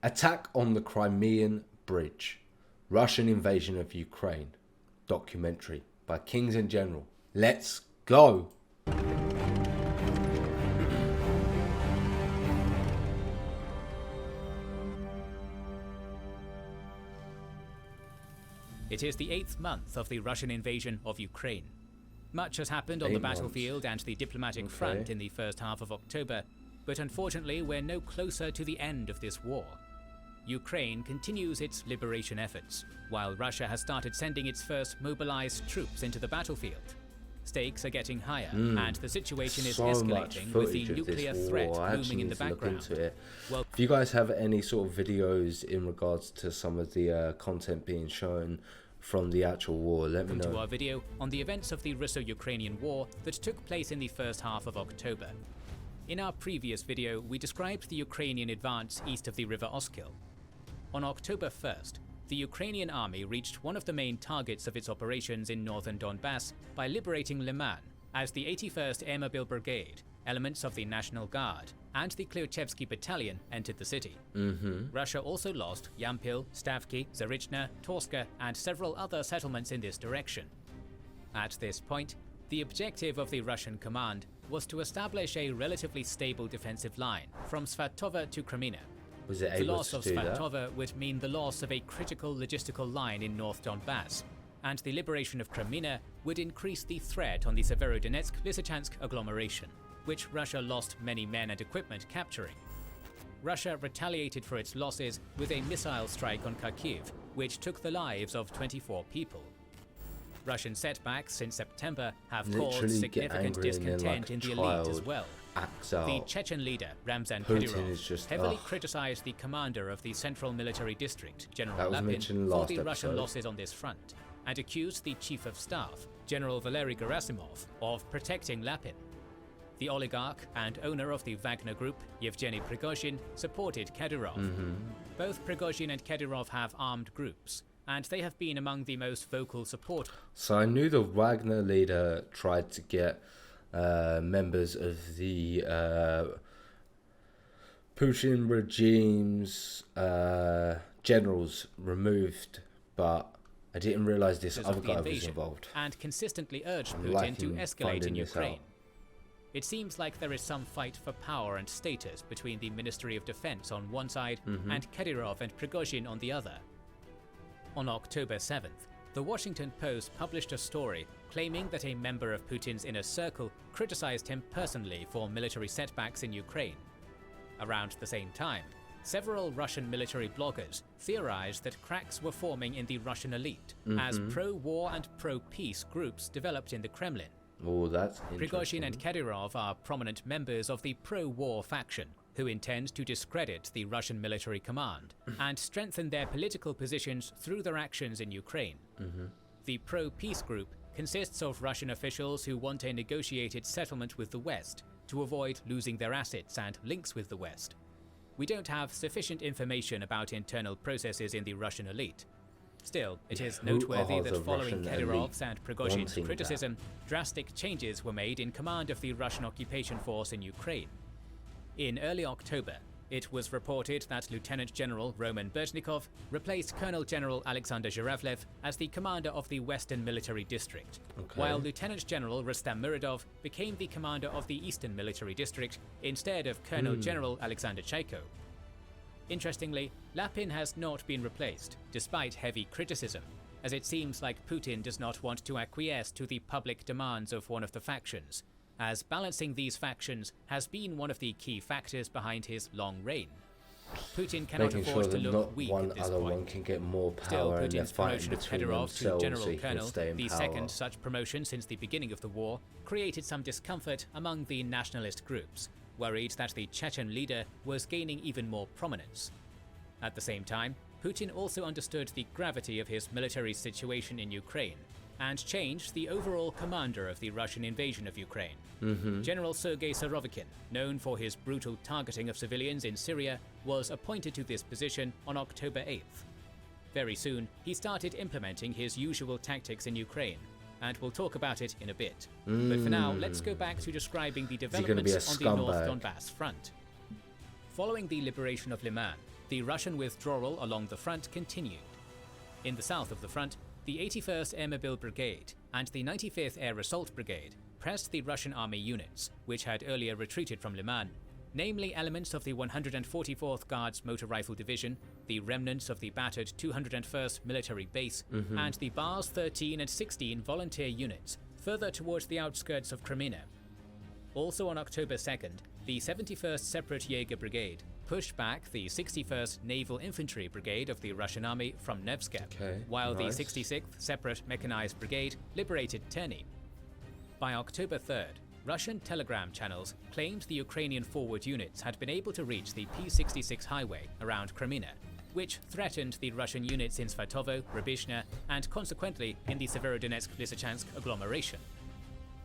Attack on the Crimean Bridge. Russian invasion of Ukraine. Documentary by Kings and General. Let's go! It is the 8th month of the Russian invasion of Ukraine. Much has happened on the battlefield and the diplomatic front in the first half of October, but unfortunately we're no closer to the end of this war. Ukraine continues its liberation efforts, while Russia has started sending its first mobilized troops into the battlefield. Stakes are getting higher, and the situation is escalating with the nuclear threat looming in the background. Well, if you guys have any sort of videos in regards to some of the content being shown from the actual war, let me know. Welcome to our video on the events of the Russo-Ukrainian war that took place in the first half of October. In our previous video, we described the Ukrainian advance east of the river Oskil. On October 1st, the Ukrainian army reached one of the main targets of its operations in northern Donbass by liberating Liman as the 81st Airmobile Brigade, elements of the National Guard, and the Klyuchevsky Battalion entered the city. Russia also lost Yampil, Stavki, Zarichna, Torska, and several other settlements in this direction. At this point, the objective of the Russian command was to establish a relatively stable defensive line from Svatova to Kreminna. The loss of Svatova would mean the loss of a critical logistical line in North Donbass, and the liberation of Kreminna would increase the threat on the Severodonetsk-Lysychansk agglomeration, which Russia lost many men and equipment capturing. Russia retaliated for its losses with a missile strike on Kharkiv, which took the lives of 24 people. Russian setbacks since September have caused significant discontent in the elite as well. The Chechen leader, Ramzan Kadyrov, heavily criticized the commander of the Central Military District, General Lapin, for the Russian losses on this front, and accused the Chief of Staff, General Valery Gerasimov, of protecting Lapin. The oligarch and owner of the Wagner Group, Yevgeny Prigozhin, supported Kadyrov. Both Prigozhin and Kadyrov have armed groups, and they have been among the most vocal supporters. So I knew the Wagner leader tried to get members of the Putin regime's generals removed, but I didn't realize this other guy was involved. And consistently urged Putin to escalate in Ukraine. It seems like there is some fight for power and status between the Ministry of Defense on one side and Kadyrov and Prigozhin on the other. On October 7th, The Washington Post published a story claiming that a member of Putin's inner circle criticized him personally for military setbacks in Ukraine. Around the same time, several Russian military bloggers theorized that cracks were forming in the Russian elite as pro-war and pro-peace groups developed in the Kremlin. Oh, that's Prigozhin and Kadyrov are prominent members of the pro-war faction who intend to discredit the Russian military command and strengthen their political positions through their actions in Ukraine. The pro-peace group consists of Russian officials who want a negotiated settlement with the West to avoid losing their assets and links with the West. We don't have sufficient information about internal processes in the Russian elite. Still, it is noteworthy that following Kadyrov's and Prigozhin's criticism, drastic changes were made in command of the Russian occupation force in Ukraine. In early October, it was reported that Lieutenant General Roman Berezhnikov replaced Colonel General Alexander Zhuravlev as the commander of the Western Military District, while Lieutenant General Rustam Muradov became the commander of the Eastern Military District instead of Colonel General Alexander Chaiko. Interestingly, Lapin has not been replaced, despite heavy criticism, as it seems like Putin does not want to acquiesce to the public demands of one of the factions, as balancing these factions has been one of the key factors behind his long reign. Putin cannot afford to look weak at this point. Can get more power. Still, Putin's promotion of Kadyrov to General Colonel, the second such promotion since the beginning of the war, created some discomfort among the nationalist groups, worried that the Chechen leader was gaining even more prominence. At the same time, Putin also understood the gravity of his military situation in Ukraine and changed the overall commander of the Russian invasion of Ukraine. General Sergei Surovikin, known for his brutal targeting of civilians in Syria, was appointed to this position on October 8th. Very soon, he started implementing his usual tactics in Ukraine, and we'll talk about it in a bit. But for now, let's go back to describing the developments on the North Donbass front. Following the liberation of Liman, the Russian withdrawal along the front continued. In the south of the front, the 81st Airmobile Brigade and the 95th Air Assault Brigade pressed the Russian army units, which had earlier retreated from Liman, namely elements of the 144th Guards Motor Rifle Division, the remnants of the battered 201st Military Base, and the Bars 13 and 16 volunteer units, further towards the outskirts of Crimean. Also on October 2nd, the 71st Separate Jaeger Brigade pushed back the 61st Naval Infantry Brigade of the Russian Army from Nevske, while the 66th Separate Mechanized Brigade liberated Terny. By October 3rd, Russian telegram channels claimed the Ukrainian forward units had been able to reach the P-66 highway around Crimean, which threatened the Russian units in Svatovo, Rybishnya, and consequently in the Severodonetsk-Lysychansk agglomeration.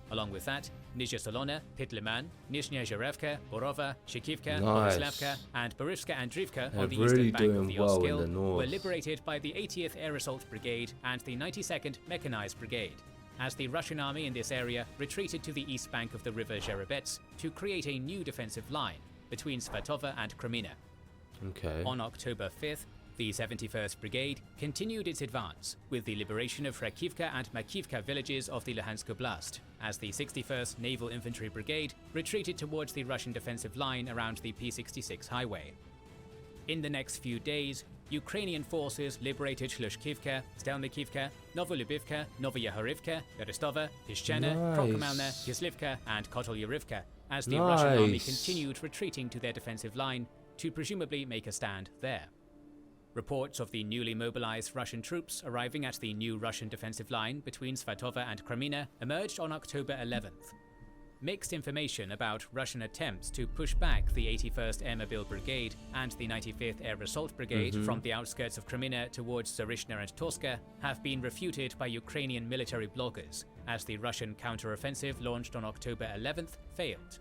Along with that, Nizhya Solona, Pitliman, Nizhnya Zherevka, Borova, Shikivka, Borislavka, and Borivska Andrivka on the eastern bank of the Oskil were liberated by the 80th Air Assault Brigade and the 92nd Mechanized Brigade, as the Russian army in this area retreated to the east bank of the river Zherebets to create a new defensive line between Svatova and Crimean. On October 5th, the 71st Brigade continued its advance with the liberation of Rakivka and Makivka villages of the Luhansk Oblast, as the 61st Naval Infantry Brigade retreated towards the Russian defensive line around the P-66 highway. In the next few days, Ukrainian forces liberated Shlushkivka, Stelnikivka, Novolubivka, Novoyahorivka, Rostova, Pishchena, Krokomelna, Kislivka, and Kotolyarivka, as the Russian army continued retreating to their defensive line to presumably make a stand there. Reports of the newly mobilized Russian troops arriving at the new Russian defensive line between Svatova and Crimean emerged on October 11th. Mixed information about Russian attempts to push back the 81st Airmobile Brigade and the 95th Air Assault Brigade from the outskirts of Crimean towards Zarishna and Toska have been refuted by Ukrainian military bloggers, as the Russian counter-offensive launched on October 11th failed.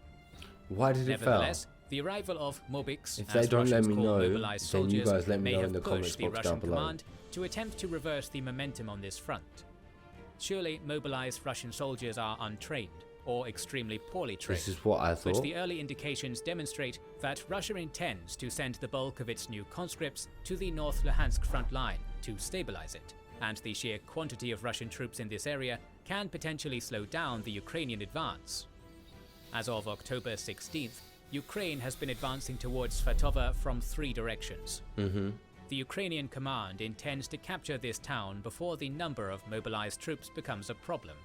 Why did it fail? Nevertheless, the arrival of Mobiks, if they don't let me know, then you guys let me know in the comments box down below. Command to attempt to reverse the momentum on this front. Surely mobilized Russian soldiers are untrained, or extremely poorly trained. This is what I thought. But the early indications demonstrate that Russia intends to send the bulk of its new conscripts to the North Luhansk front line to stabilize it, and the sheer quantity of Russian troops in this area can potentially slow down the Ukrainian advance. As of October 16th, Ukraine has been advancing towards Svatova from 3 directions. The Ukrainian command intends to capture this town before the number of mobilized troops becomes a problem.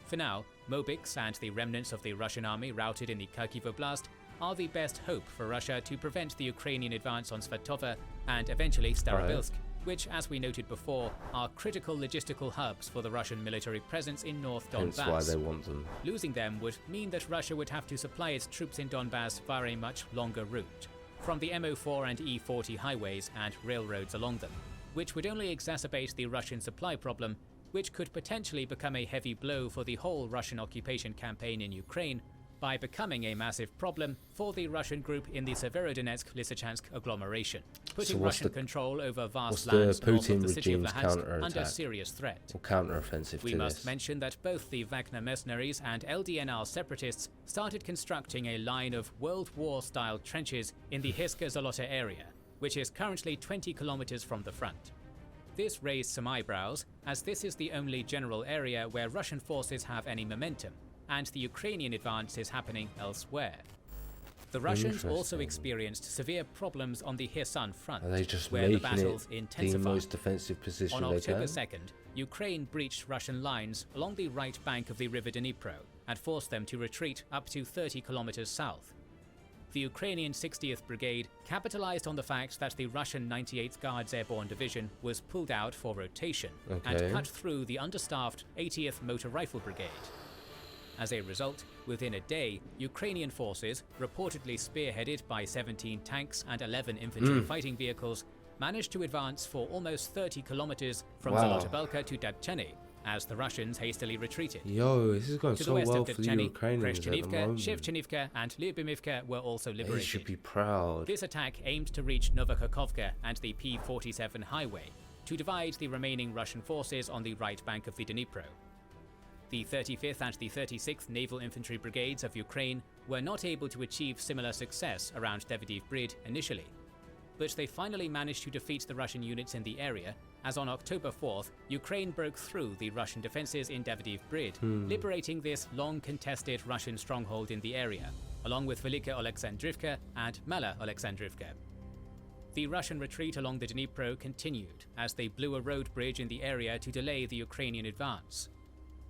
For now, Mobiks and the remnants of the Russian army routed in the Kharkiv Oblast are the best hope for Russia to prevent the Ukrainian advance on Svatova and eventually Starobilsk, which, as we noted before, are critical logistical hubs for the Russian military presence in North Donbass. Hence why they want them. Losing them would mean that Russia would have to supply its troops in Donbass via a much longer route, from the MO4 and E40 highways and railroads along them, which would only exacerbate the Russian supply problem, which could potentially become a heavy blow for the whole Russian occupation campaign in Ukraine by becoming a massive problem for the Russian group in the Severodonetsk-Lysychansk agglomeration, putting Russian control over vast lands north of the city of Luhansk under serious threat. Or counter-offensive We must mention that both the Wagner mercenaries and LDNR separatists started constructing a line of World War-style trenches in the Hirska-Zolota area, which is currently 20 kilometers from the front. This raised some eyebrows, as this is the only general area where Russian forces have any momentum, and the Ukrainian advance is happening elsewhere. The Russians also experienced severe problems on the Kherson front, where the battles intensified. The most defensive position on October 2nd, Ukraine breached Russian lines along the right bank of the river Dnipro and forced them to retreat up to 30 kilometers south. The Ukrainian 60th Brigade capitalized on the fact that the Russian 98th Guards Airborne Division was pulled out for rotation and cut through the understaffed 80th Motor Rifle Brigade. As a result, within a day, Ukrainian forces, reportedly spearheaded by 17 tanks and 11 infantry fighting vehicles, managed to advance for almost 30 kilometers from Zolotobalka to Dadcheny, as the Russians hastily retreated. Yo, this is going so well for the Ukrainians at the moment. Shevchenivka and Lyubimivka were also liberated. They should be proud. This attack aimed to reach Novokhakovka and the P-47 highway, to divide the remaining Russian forces on the right bank of the Dnipro. The 35th and the 36th Naval Infantry Brigades of Ukraine were not able to achieve similar success around Davydiv Brid initially. but they finally managed to defeat the Russian units in the area, as on October 4th, Ukraine broke through the Russian defenses in Davydiv Brid, liberating this long-contested Russian stronghold in the area, along with Velika Oleksandrivka and Mala Oleksandrivka. The Russian retreat along the Dnipro continued as they blew a road bridge in the area to delay the Ukrainian advance.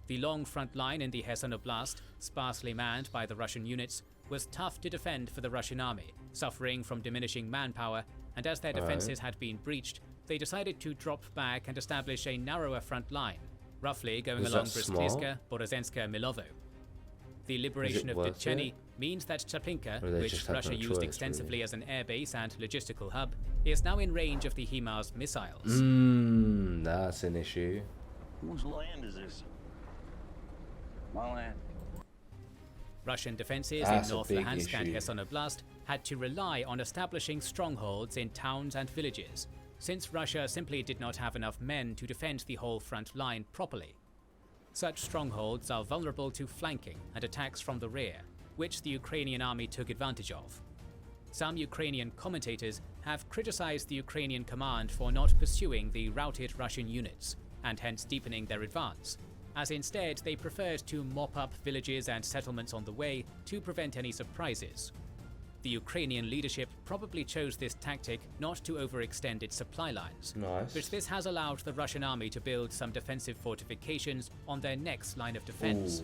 The long front line in the Kherson Oblast, sparsely manned by the Russian units, was tough to defend for the Russian army, suffering from diminishing manpower, and as their defenses had been breached, they decided to drop back and establish a narrower front line, roughly going along Brest-Liska, Borozenska, Milovo. The liberation of Bitcheny means that Chaplinka, which Russia used extensively as an airbase and logistical hub, is now in range of the HIMARS missiles. That's an issue. Whose land is this? My land. Russian defenses in North Luhansk and Kherson Oblast had to rely on establishing strongholds in towns and villages, since Russia simply did not have enough men to defend the whole front line properly. Such strongholds are vulnerable to flanking and attacks from the rear, which the Ukrainian army took advantage of. Some Ukrainian commentators have criticized the Ukrainian command for not pursuing the routed Russian units, and hence deepening their advance, as instead they preferred to mop up villages and settlements on the way to prevent any surprises. The Ukrainian leadership probably chose this tactic not to overextend its supply lines, but this has allowed the Russian army to build some defensive fortifications on their next line of defense.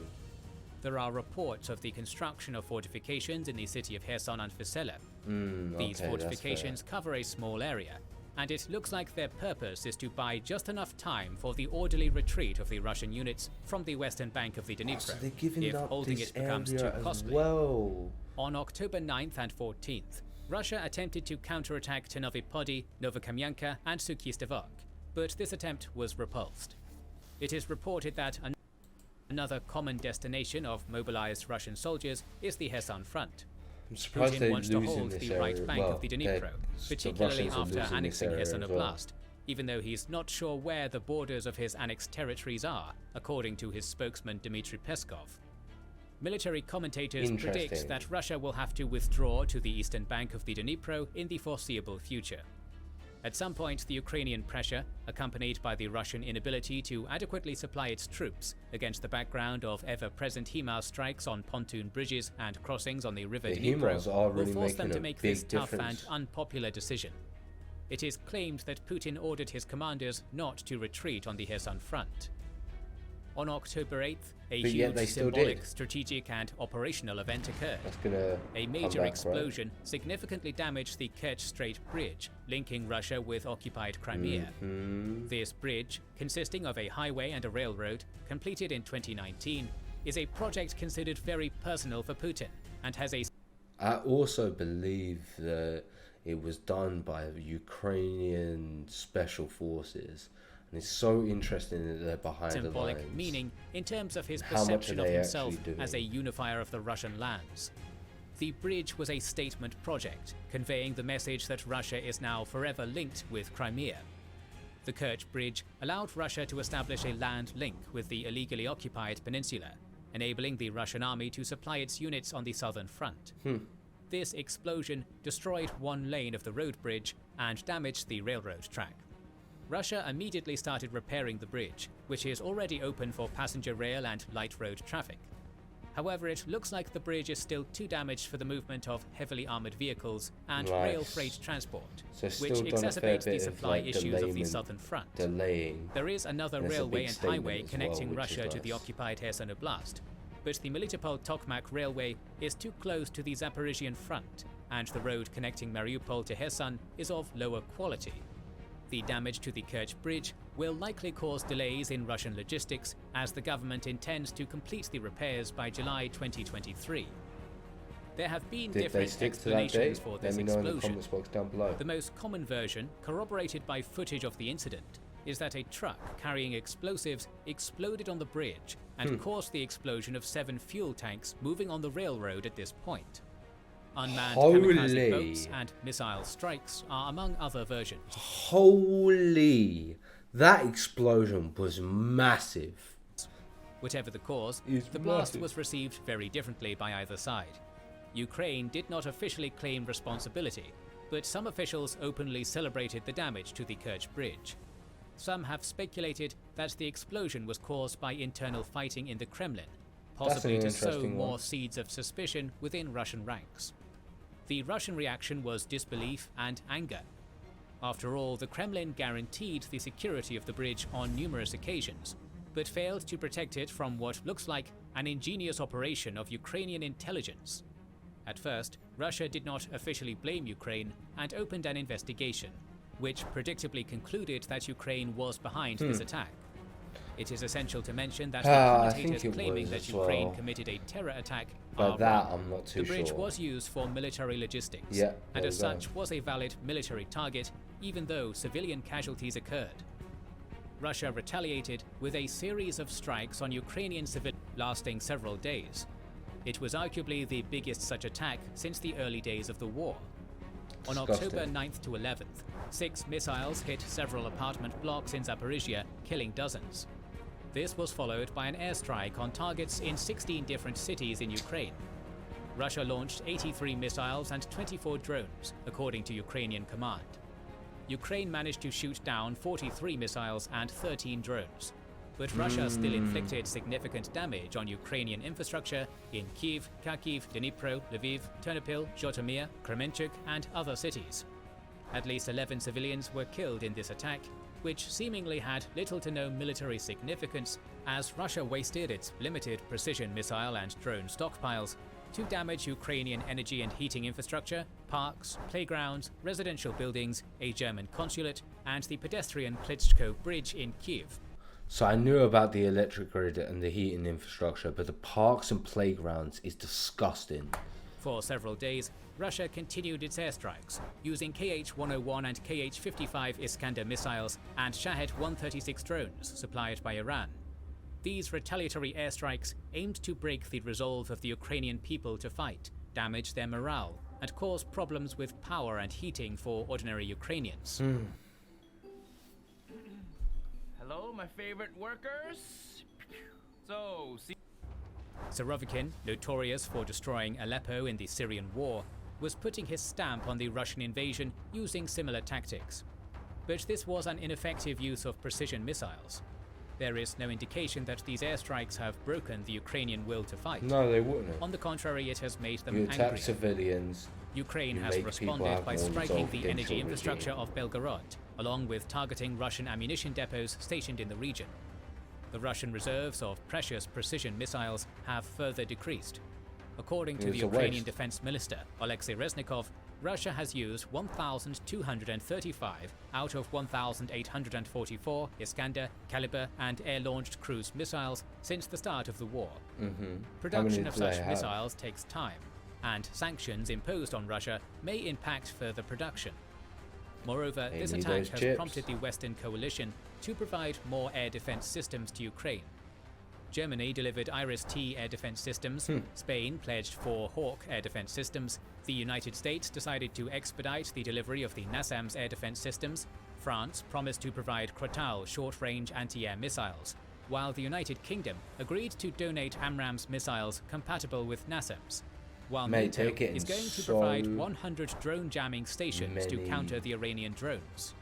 There are reports of the construction of fortifications in the city of Kherson and Vysela. These fortifications cover a small area, and it looks like their purpose is to buy just enough time for the orderly retreat of the Russian units from the western bank of the Dnipro, so they're giving if up holding this it becomes too area costly. as well. On October 9th and 14th, Russia attempted to counterattack Ternovy Pody, Novokamyanka and Sukhistevok, but this attempt was repulsed. It is reported that another common destination of mobilized Russian soldiers is the Kherson front. I'm surprised Putin they're wants to losing hold this the area. right bank of the Dnipro, particularly after losing annexing this Kherson area as well. Oblast, even though he's not sure where the borders of his annexed territories are, according to his spokesman Dmitry Peskov. Military commentators predict that Russia will have to withdraw to the eastern bank of the Dnipro in the foreseeable future. At some point, the Ukrainian pressure, accompanied by the Russian inability to adequately supply its troops against the background of ever-present HIMARS strikes on pontoon bridges and crossings on the river Dnipro, will force them to make this tough and unpopular decision. It is claimed that Putin ordered his commanders not to retreat on the Kherson front. On October 8th, a huge symbolic, strategic and operational event occurred. A major explosion significantly damaged the Kerch Strait Bridge, linking Russia with occupied Crimea. This bridge, consisting of a highway and a railroad, completed in 2019, is a project considered very personal for Putin, and has a... I also believe that it was done by Ukrainian special forces. And it's so interesting that they're behind symbolic the lines. Meaning in terms of his perception of himself as a unifier of the Russian lands. The bridge was a statement project, conveying the message that Russia is now forever linked with Crimea. The Kerch Bridge allowed Russia to establish a land link with the illegally occupied peninsula, enabling the Russian army to supply its units on the southern front. This explosion destroyed one lane of the road bridge and damaged the railroad track. Russia immediately started repairing the bridge, which is already open for passenger rail and light road traffic. However, it looks like the bridge is still too damaged for the movement of heavily armored vehicles and rail freight transport, which exacerbates the supply issues of the southern front. There is another railway and highway connecting Russia to the occupied Kherson Oblast, but the Melitopol-Tokmak railway is too close to the Zaporizhian front, and the road connecting Mariupol to Kherson is of lower quality. The damage to the Kerch Bridge will likely cause delays in Russian logistics, as the government intends to complete the repairs by July 2023. There have been different explanations for this explosion. The most common version, corroborated by footage of the incident, is that a truck carrying explosives exploded on the bridge and caused the explosion of 7 fuel tanks moving on the railroad at this point. Unmanned kamikaze boats and missile strikes are among other versions. Holy! That explosion was massive. Whatever the cause, the blast was received very differently by either side. Ukraine did not officially claim responsibility, but some officials openly celebrated the damage to the Kerch Bridge. Some have speculated that the explosion was caused by internal fighting in the Kremlin, possibly to sow more seeds of suspicion within Russian ranks. The Russian reaction was disbelief and anger. After all, the Kremlin guaranteed the security of the bridge on numerous occasions, but failed to protect it from what looks like an ingenious operation of Ukrainian intelligence. At first, Russia did not officially blame Ukraine and opened an investigation, which predictably concluded that Ukraine was behind this attack. It is essential to mention that the commentators claiming that Ukraine committed a terror attack are wrong. I'm not too sure. The bridge sure. Was used for military logistics, and as such was a valid military target, even though civilian casualties occurred. Russia retaliated with a series of strikes on Ukrainian civilians lasting several days. It was arguably the biggest such attack since the early days of the war. On October 9th to 11th, 6 missiles hit several apartment blocks in Zaporizhia, killing dozens. This was followed by an airstrike on targets in 16 different cities in Ukraine. Russia launched 83 missiles and 24 drones, according to Ukrainian command. Ukraine managed to shoot down 43 missiles and 13 drones, but Russia still inflicted significant damage on Ukrainian infrastructure in Kyiv, Kharkiv, Dnipro, Lviv, Ternopil, Zhytomyr, Kremenchuk, and other cities. At least 11 civilians were killed in this attack, which seemingly had little to no military significance, as Russia wasted its limited precision missile and drone stockpiles to damage Ukrainian energy and heating infrastructure, parks, playgrounds, residential buildings, a German consulate, and the pedestrian Klitschko Bridge in Kyiv. So I knew about the electric grid and the heating infrastructure, but the parks and playgrounds is disgusting. For several days, Russia continued its airstrikes, using Kh-101 and Kh-55 Iskander missiles and Shahed-136 drones supplied by Iran. These retaliatory airstrikes aimed to break the resolve of the Ukrainian people to fight, damage their morale, and cause problems with power and heating for ordinary Ukrainians. Hello, my favorite workers. Surovikin, notorious for destroying Aleppo in the Syrian war, was putting his stamp on the Russian invasion using similar tactics. But this was an ineffective use of precision missiles. There is no indication that these airstrikes have broken the Ukrainian will to fight. No, they wouldn't. On the contrary, it has made them You angrier. attack civilians. Ukraine has responded by striking the energy infrastructure of Belgorod, along with targeting Russian ammunition depots stationed in the region. The Russian reserves of precious precision missiles have further decreased. According to the Ukrainian Defense Minister, Alexei Reznikov, Russia has used 1,235 out of 1,844 Iskander, Kalibr, and air-launched cruise missiles since the start of the war. Production of such missiles takes time, and sanctions imposed on Russia may impact further production. Moreover, this attack has prompted the Western coalition to provide more air defense systems to Ukraine. Germany delivered Iris-T air defense systems, Spain pledged 4 Hawk air defense systems, the United States decided to expedite the delivery of the NASAMS air defense systems, France promised to provide Krotal short-range anti-air missiles, while the United Kingdom agreed to donate AMRAAMS missiles compatible with NASAMS, while NATO is going to provide 100 drone jamming stations to counter the Iranian drones.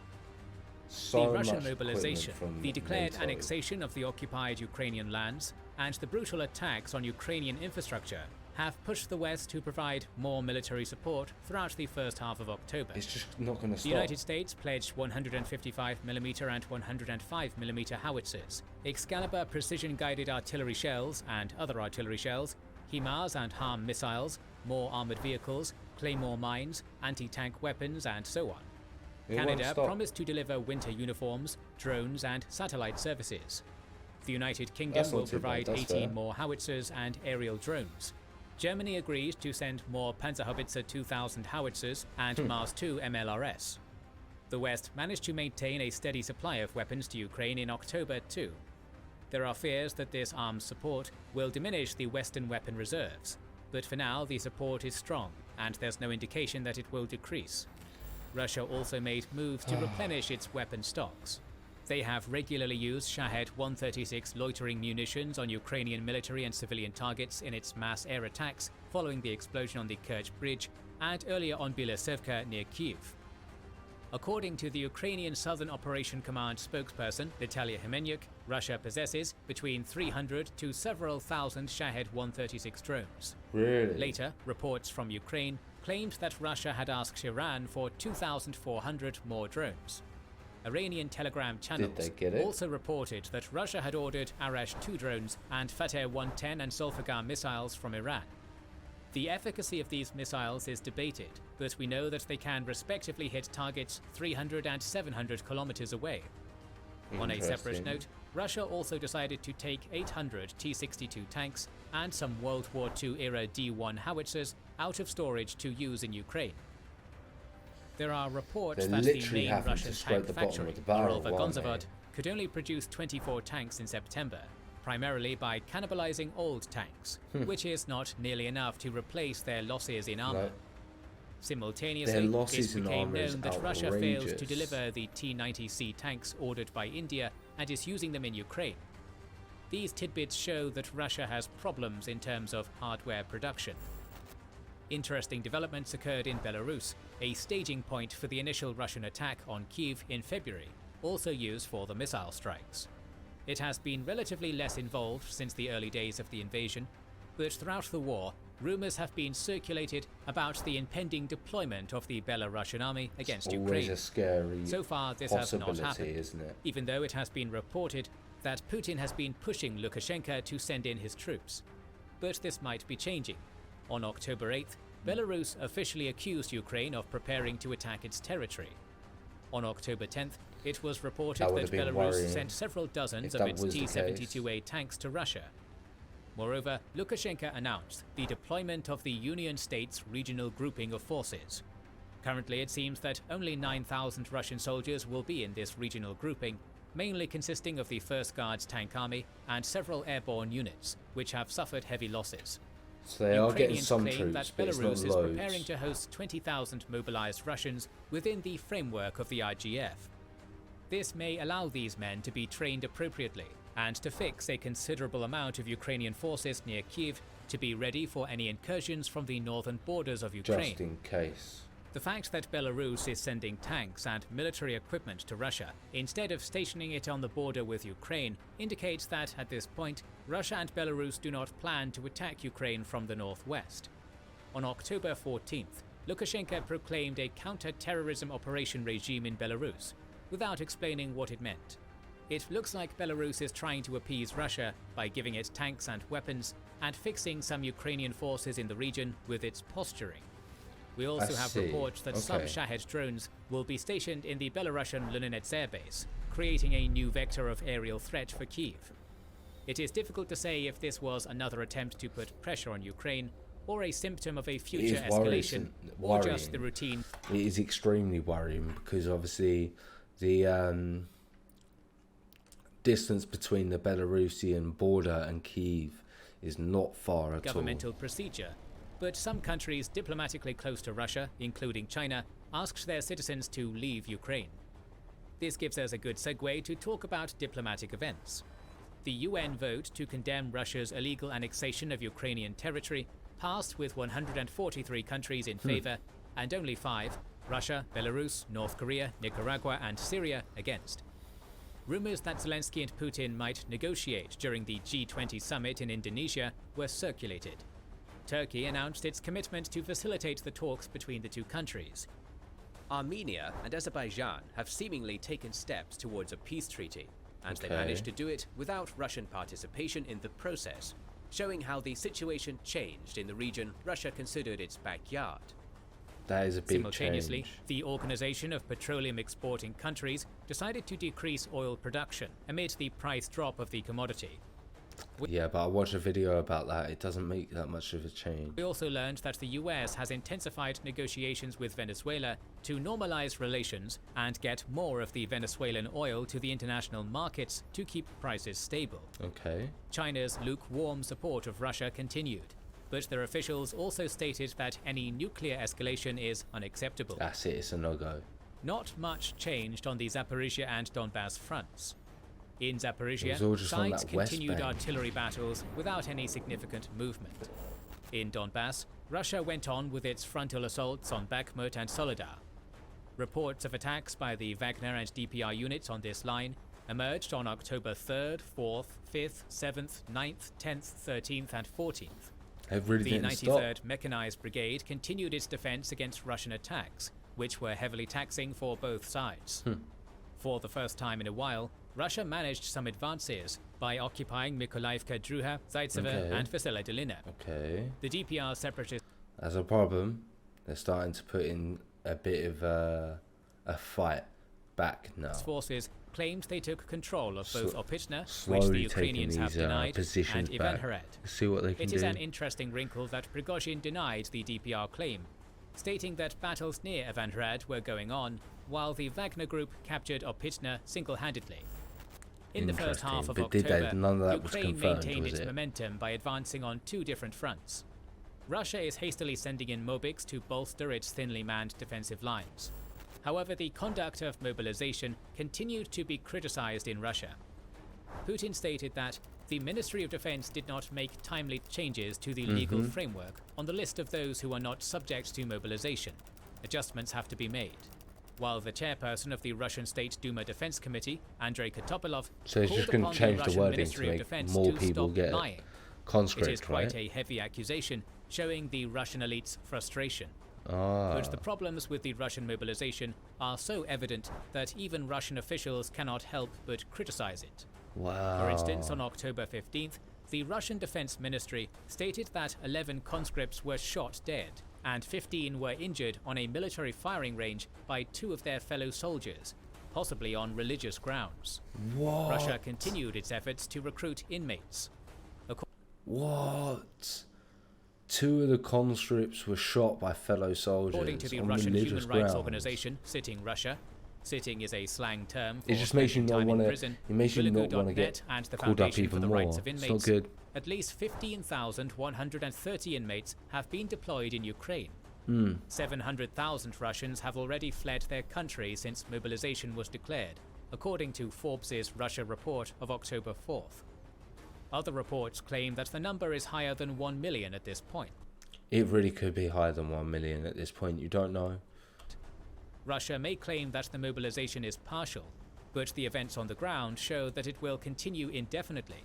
The Russian mobilization, the declared annexation of the occupied Ukrainian lands, and the brutal attacks on Ukrainian infrastructure have pushed the West to provide more military support throughout the first half of October. It's just not going to stop. The United States pledged 155mm and 105mm howitzers, Excalibur precision-guided artillery shells and other artillery shells, HIMARS and HARM missiles, more armored vehicles, Claymore mines, anti-tank weapons, and so on. Canada promised to deliver winter uniforms, drones, and satellite services. The United Kingdom will provide 18 more howitzers and aerial drones. Germany agreed to send more Panzerhaubitze 2000 howitzers and Mars 2 MLRS. The West managed to maintain a steady supply of weapons to Ukraine in October too. There are fears that this arms support will diminish the Western weapon reserves, but for now the support is strong, and there's no indication that it will decrease. Russia also made moves to replenish its weapon stocks. They have regularly used Shahed-136 loitering munitions on Ukrainian military and civilian targets in its mass air attacks following the explosion on the Kerch Bridge, and earlier on Bielosevka near Kyiv. According to the Ukrainian Southern Operation Command spokesperson Natalia Hymenyuk, Russia possesses between 300 to several thousand Shahed 136 drones. Really? Later, reports from Ukraine claimed that Russia had asked Iran for 2,400 more drones. Iranian telegram channels also reported that Russia had ordered Arash-2 drones and Fateh 110 and Zulfikar missiles from Iran. The efficacy of these missiles is debated, but we know that they can respectively hit targets 300 and 700 kilometers away. On a separate note, Russia also decided to take 800 T-62 tanks and some World War II-era D-1 howitzers out of storage to use in Ukraine. There are reports that the main Russian tank factory, Uralvagonzavod, could only produce 24 tanks in September, primarily by cannibalizing old tanks, which is not nearly enough to replace their losses in armor. Simultaneously, it became known that Russia failed to deliver the T-90C tanks ordered by India and is using them in Ukraine. These tidbits show that Russia has problems in terms of hardware production. Interesting developments occurred in Belarus, a staging point for the initial Russian attack on Kyiv in February, also used for the missile strikes. It has been relatively less involved since the early days of the invasion, but throughout the war, rumors have been circulated about the impending deployment of the Belarusian army against Ukraine. A scary so far, this has not happened, isn't it? Even though it has been reported that Putin has been pushing Lukashenko to send in his troops. But this might be changing. On October 8th, Belarus officially accused Ukraine of preparing to attack its territory. On October 10th, it was reported that Belarus sent several dozens of its T-72A tanks to Russia. Moreover, Lukashenko announced the deployment of the Union States regional grouping of forces. Currently, it seems that only 9,000 Russian soldiers will be in this regional grouping, mainly consisting of the 1st Guards Tank Army and several airborne units, which have suffered heavy losses. So they are getting some troops, that Belarus is preparing to host 20,000 mobilized Russians within the framework of the IGF. This may allow these men to be trained appropriately and to fix a considerable amount of Ukrainian forces near Kyiv to be ready for any incursions from the northern borders of Ukraine. Just in case. The fact that Belarus is sending tanks and military equipment to Russia instead of stationing it on the border with Ukraine indicates that, at this point, Russia and Belarus do not plan to attack Ukraine from the northwest. On October 14th, Lukashenko proclaimed a counter-terrorism operation regime in Belarus, without explaining what it meant. It looks like Belarus is trying to appease Russia by giving it tanks and weapons and fixing some Ukrainian forces in the region with its posturing. We also have reports that some Shahed drones will be stationed in the Belarusian Lunenets airbase, creating a new vector of aerial threat for Kyiv. It is difficult to say if this was another attempt to put pressure on Ukraine, or a symptom of a future escalation, or just the routine. It is extremely worrying because obviously the distance between the Belarusian border and Kyiv is not far at all. Governmental procedure. But some countries diplomatically close to Russia, including China, asked their citizens to leave Ukraine. This gives us a good segue to talk about diplomatic events. The UN vote to condemn Russia's illegal annexation of Ukrainian territory passed with 143 countries in favor and only 5, Russia, Belarus, North Korea, Nicaragua and Syria, against. Rumors that Zelensky and Putin might negotiate during the G20 summit in Indonesia were circulated. Turkey announced its commitment to facilitate the talks between the two countries. Armenia and Azerbaijan have seemingly taken steps towards a peace treaty, and they managed to do it without Russian participation in the process, showing how the situation changed in the region Russia considered its backyard. That is a big Simultaneously, change. the Organization of Petroleum Exporting Countries decided to decrease oil production amid the price drop of the commodity. Yeah, but I watched a video about that. It doesn't make that much of a change. We also learned that the US has intensified negotiations with Venezuela to normalize relations and get more of the Venezuelan oil to the international markets to keep prices stable. Okay. China's lukewarm support of Russia continued, but their officials also stated that any nuclear escalation is unacceptable. That's it, it's a no-go. Not much changed on the Zaporizhia and Donbass fronts. In Zaporizhia, sides continued artillery battles without any significant movement. In Donbass, Russia went on with its frontal assaults on Bakhmut and Soledar. Reports of attacks by the Wagner and DPR units on this line emerged on October 3rd, 4th, 5th, 7th, 9th, 10th, 13th and 14th. The 93rd Mechanized Brigade continued its defense against Russian attacks, which were heavily taxing for both sides. For the first time in a while, Russia managed some advances by occupying Mykolaiivka, Druha, Zaitsevo and Vesela Dolina. The DPR separatists... As a problem, they're starting to put in a bit of a fight back now. Forces claimed they took control of both Opytna, which the Ukrainians have denied, and Ivanhoe. See what they can do. It is an interesting wrinkle that Prigozhin denied the DPR claim, stating that battles near Ivanhoe were going on, while the Wagner group captured Opytna single-handedly. In the first half of October, Ukraine maintained its momentum by advancing on two different fronts. Russia is hastily sending in Mobics to bolster its thinly manned defensive lines. However, the conduct of mobilization continued to be criticized in Russia. Putin stated that the Ministry of Defense did not make timely changes to the legal framework on the list of those who are not subject to mobilization. Adjustments have to be made. While the chairperson of the Russian State Duma Defense Committee, Andrei Kotopilov, so it's just going to change the wording to make more people get conscript, It is quite a heavy accusation, showing the Russian elite's frustration. But the problems with the Russian mobilization are so evident that even Russian officials cannot help but criticize it. For instance, on October 15th, the Russian Defense Ministry stated that 11 conscripts were shot dead and 15 were injured on a military firing range by 2 of their fellow soldiers, possibly on religious grounds. Russia continued its efforts to recruit inmates. What? 2 of the conscripts were shot by fellow soldiers. According to the Russian Human Rights Organization, Sitting Russia, sitting is a slang term for it just makes you not want to. It makes you not want to get and the called up Foundation even for the more. Rights of Inmates. It's not good. At least 15,130 inmates have been deployed in Ukraine. 700,000 Russians have already fled their country since mobilization was declared, according to Forbes' Russia report of October 4th. Other reports claim that the number is higher than 1 million at this point. It really could be higher than 1 million at this point. You don't know. Russia may claim that the mobilization is partial, but the events on the ground show that it will continue indefinitely.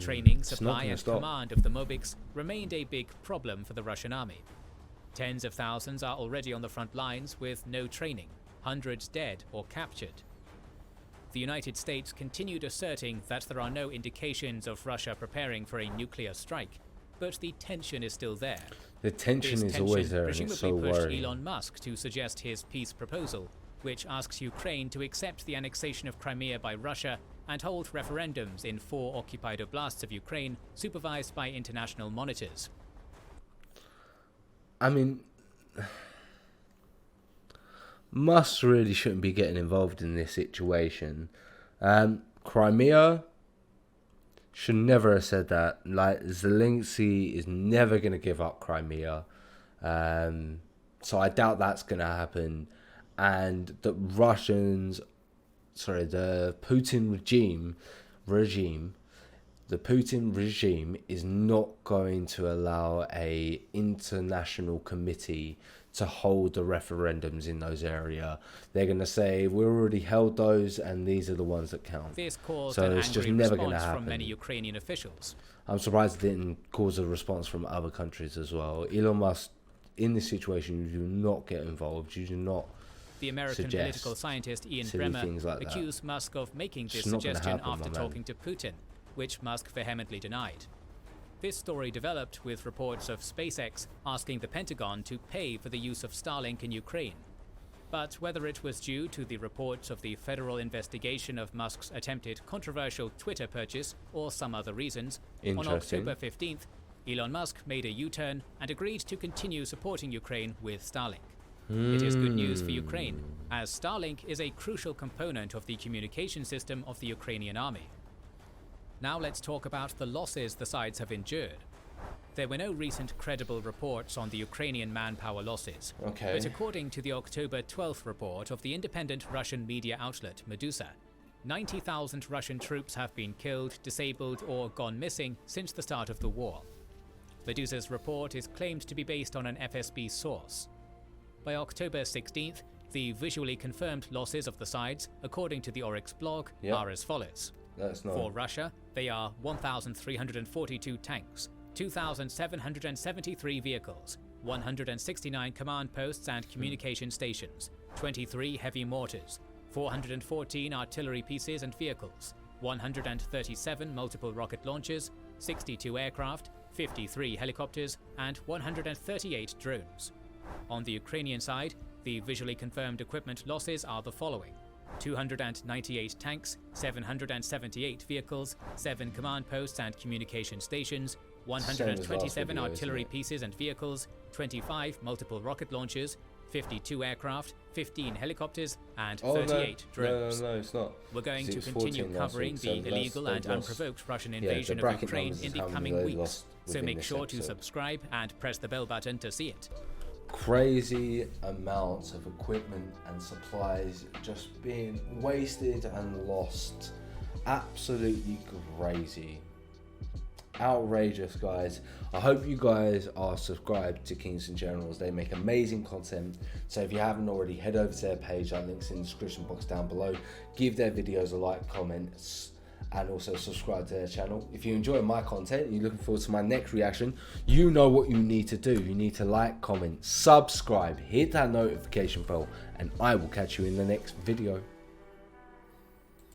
Training, supply and command of the Mobics remained a big problem for the Russian army. Tens of thousands are already on the front lines with no training, hundreds dead or captured. The United States continued asserting that there are no indications of Russia preparing for a nuclear strike, but the tension is still there. The tension is always there, and it's so worrying. Presumably pushed Elon Musk to suggest his peace proposal, which asks Ukraine to accept the annexation of Crimea by Russia and hold referendums in 4 occupied oblasts of Ukraine, supervised by international monitors. I mean, Musk really shouldn't be getting involved in this situation. Crimea should never have said that. Like, Zelensky is never going to give up Crimea. So I doubt that's going to happen. And the Putin regime is not going to allow a international committee to hold the referendums in those areas. They're going to say, we already held those and these are the ones that count. This caused so an it's just angry never going to response happen. from many Ukrainian officials. I'm surprised it didn't cause a response from other countries as well. Elon Musk, in this situation, you do not get involved. You do not The American political scientist Ian Bremmer accused Musk of making this suggestion after talking to Putin, which Musk vehemently denied. This story developed with reports of SpaceX asking the Pentagon to pay for the use of Starlink in Ukraine. But whether it was due to the reports of the federal investigation of Musk's attempted controversial Twitter purchase or some other reasons, on October 15th, Elon Musk made a U-turn and agreed to continue supporting Ukraine with Starlink. It is good news for Ukraine, as Starlink is a crucial component of the communication system of the Ukrainian army. Now let's talk about the losses the sides have endured. There were no recent credible reports on the Ukrainian manpower losses. But according to the October 12th report of the independent Russian media outlet Medusa, 90,000 Russian troops have been killed, disabled or gone missing since the start of the war. Medusa's report is claimed to be based on an FSB source. By October 16th, the visually confirmed losses of the sides, according to the Oryx blog, are as follows. For Russia, they are 1,342 tanks, 2,773 vehicles, 169 command posts and communication stations, 23 heavy mortars, 414 artillery pieces and vehicles, 137 multiple rocket launchers, 62 aircraft, 53 helicopters, and 138 drones. On the Ukrainian side, the visually confirmed equipment losses are the following: 298 tanks, 778 vehicles, 7 command posts and communication stations, 127 artillery pieces and vehicles, 25 multiple rocket launchers, 52 aircraft, 15 helicopters, and 38 drones. No, it's not. We're going to continue covering the illegal and unprovoked Russian invasion of Ukraine in the coming weeks, so make sure to subscribe and press the bell button to see it. Crazy amounts of equipment and supplies just being wasted and lost. Absolutely crazy. Outrageous, guys. I hope you guys are subscribed to Kingston Generals. They make amazing content, so if you haven't already, head over to their page. Our links in the description box down below. Give their videos a like, comments, and also subscribe to their channel. If you enjoy my content and you're looking forward to my next reaction, you know what you need to do. You need to like, comment, subscribe, hit that notification bell, and I will catch you in the next video.